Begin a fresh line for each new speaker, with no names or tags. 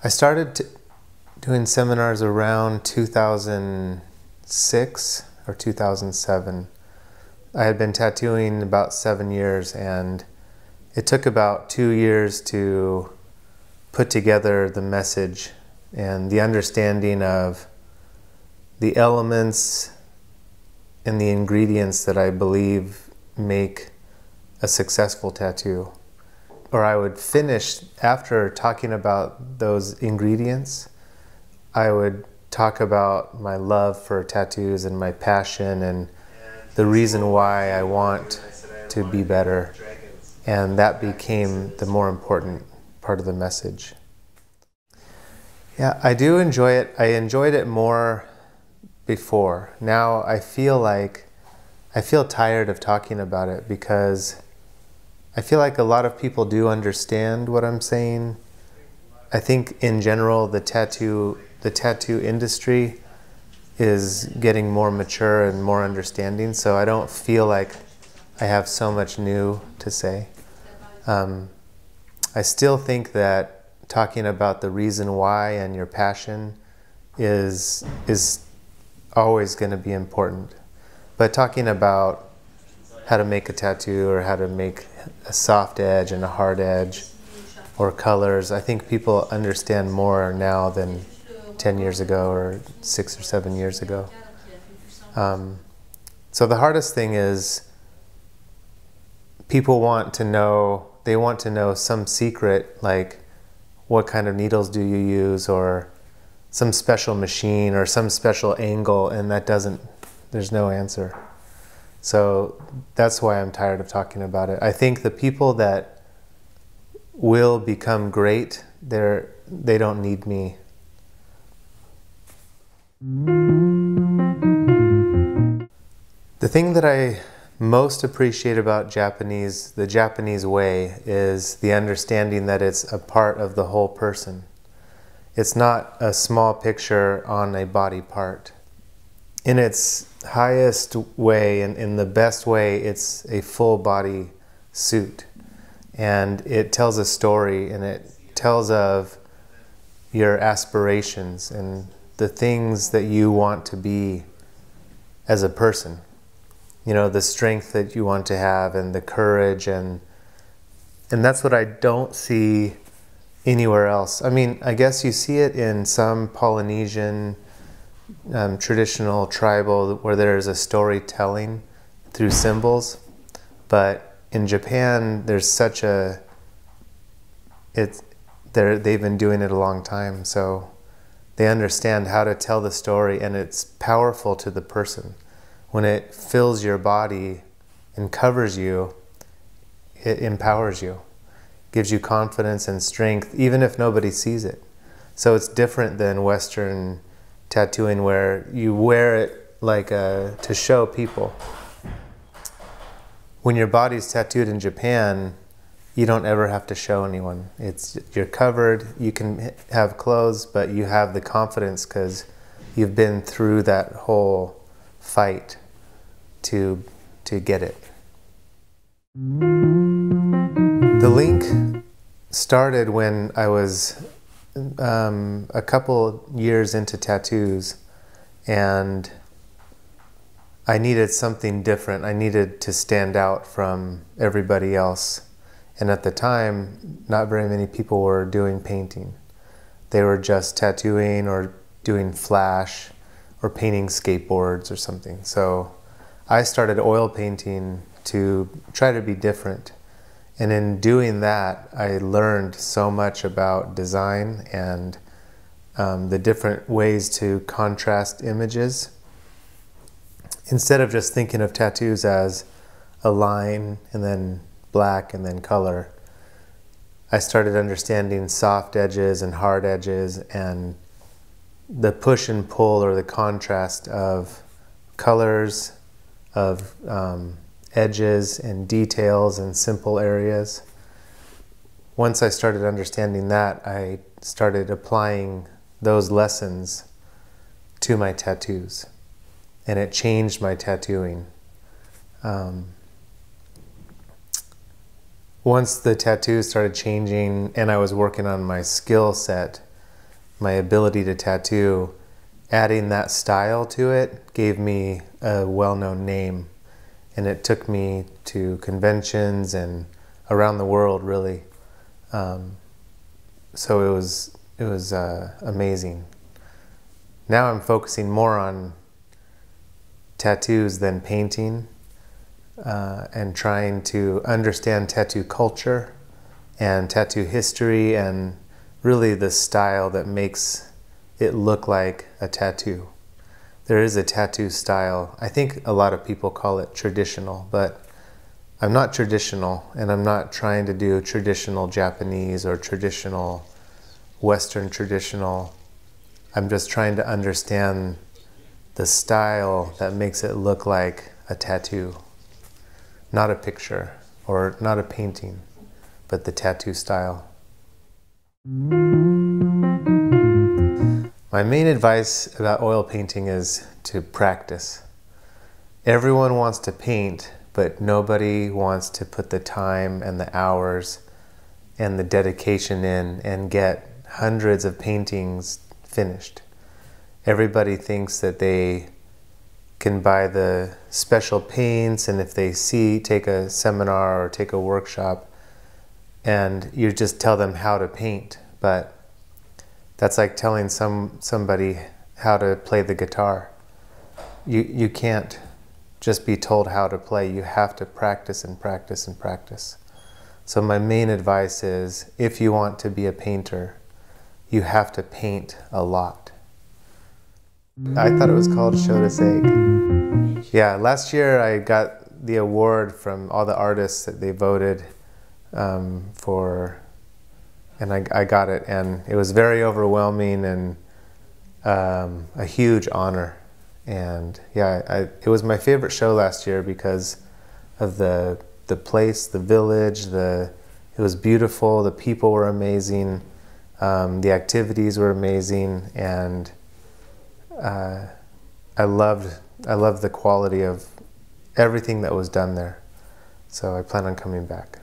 I started doing seminars around 2006 or 2007. I had been tattooing about 7 years, and it took about 2 years to put together the message and the understanding of the elements and the ingredients that I believe make a successful tattoo. Or I would finish, after talking about those ingredients, I would talk about my love for tattoos and my passion and the reason why I want to be better. And that became the more important part of the message. Yeah, I do enjoy it. I enjoyed it more before. Now I feel tired of talking about it because I feel like a lot of people do understand what I'm saying. I think in general the tattoo industry is getting more mature and more understanding, so I don't feel like I have so much new to say. I still think that talking about the reason why and your passion is always going to be important. But talking about how to make a tattoo or how to make a soft edge and a hard edge or colors, I think people understand more now than 10 years ago or 6 or 7 years ago. So the hardest thing is people want to know some secret, like what kind of needles do you use, or some special machine or some special angle, and there's no answer. So that's why I'm tired of talking about it. I think the people that will become great, they don't need me. The thing that I most appreciate about the Japanese way, is the understanding that it's a part of the whole person. It's not a small picture on a body part. In its highest way and in the best way, it's a full body suit. And it tells a story, and it tells of your aspirations and the things that you want to be as a person. You know, the strength that you want to have and the courage, and that's what I don't see anywhere else. I mean, I guess you see it in some Polynesian traditional tribal where there's a storytelling through symbols, but in Japan there's they've been doing it a long time, so they understand how to tell the story, and it's powerful to the person. When it fills your body and covers you, it empowers you, gives you confidence and strength, even if nobody sees it. So it's different than Western tattooing, where you wear it like to show people. When your body's tattooed in Japan, you don't ever have to show anyone. You're covered, you can have clothes, but you have the confidence because you've been through that whole fight to get it. The link started when I was a couple years into tattoos, and I needed something different. I needed to stand out from everybody else. And at the time, not very many people were doing painting. They were just tattooing or doing flash or painting skateboards or something. So I started oil painting to try to be different. And in doing that, I learned so much about design and the different ways to contrast images. Instead of just thinking of tattoos as a line and then black and then color, I started understanding soft edges and hard edges and the push and pull, or the contrast of colors, of edges and details and simple areas. Once I started understanding that, I started applying those lessons to my tattoos, and it changed my tattooing. Once the tattoos started changing and I was working on my skill set, my ability to tattoo, adding that style to it gave me a well-known name, and it took me to conventions and around the world, really. So it was amazing. Now I'm focusing more on tattoos than painting, and trying to understand tattoo culture and tattoo history and really the style that makes it look like a tattoo. There is a tattoo style. I think a lot of people call it traditional, but I'm not traditional, and I'm not trying to do traditional Japanese or traditional Western traditional. I'm just trying to understand the style that makes it look like a tattoo. Not a picture or not a painting, but the tattoo style. My main advice about oil painting is to practice. Everyone wants to paint, but nobody wants to put the time and the hours and the dedication in and get hundreds of paintings finished. Everybody thinks that they can buy the special paints, and if they take a seminar or take a workshop, and you just tell them how to paint, but that's like telling somebody how to play the guitar. You can't just be told how to play. You have to practice and practice and practice. So my main advice is, if you want to be a painter, you have to paint a lot. I thought it was called Shodasake. Yeah, last year I got the award from all the artists that they voted for, and I got it, and it was very overwhelming and a huge honor. And yeah, it was my favorite show last year because of the place, the village, it was beautiful, the people were amazing, the activities were amazing, and I loved the quality of everything that was done there. So I plan on coming back.